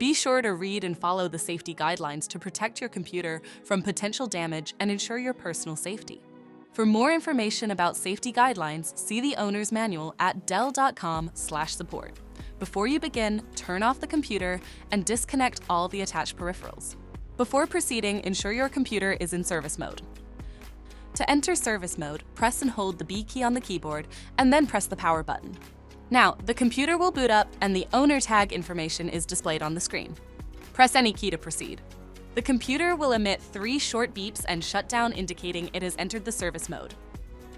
Be sure to read and follow the safety guidelines to protect your computer from potential damage and ensure your personal safety. For more information about safety guidelines, see the owner's manual at dell.com/support. Before you begin, turn off the computer and disconnect all the attached peripherals. Before proceeding, ensure your computer is in service mode. To enter service mode, press and hold the B key on the keyboard and then press the power button. Now, the computer will boot up and the owner tag information is displayed on the screen. Press any key to proceed. The computer will emit 3 short beeps and shut down, indicating it has entered the service mode.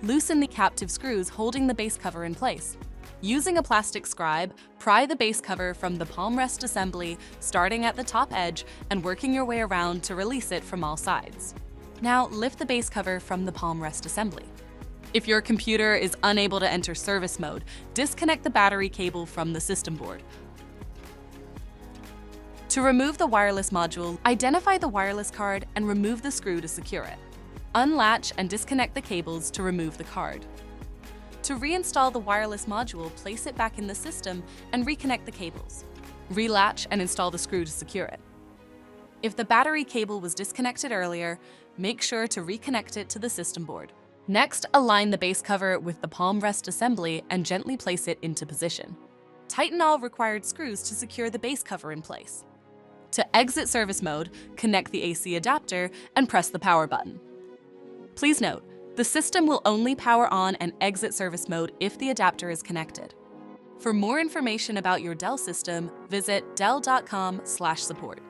Loosen the captive screws holding the base cover in place. Using a plastic scribe, pry the base cover from the palm rest assembly, starting at the top edge and working your way around to release it from all sides. Now, lift the base cover from the palm rest assembly. If your computer is unable to enter service mode, disconnect the battery cable from the system board. To remove the wireless module, identify the wireless card and remove the screw to secure it. Unlatch and disconnect the cables to remove the card. To reinstall the wireless module, place it back in the system and reconnect the cables. Relatch and install the screw to secure it. If the battery cable was disconnected earlier, make sure to reconnect it to the system board. Next, align the base cover with the palm rest assembly and gently place it into position. Tighten all required screws to secure the base cover in place. To exit service mode, connect the AC adapter and press the power button. Please note, the system will only power on and exit service mode if the adapter is connected. For more information about your Dell system, visit dell.com/support.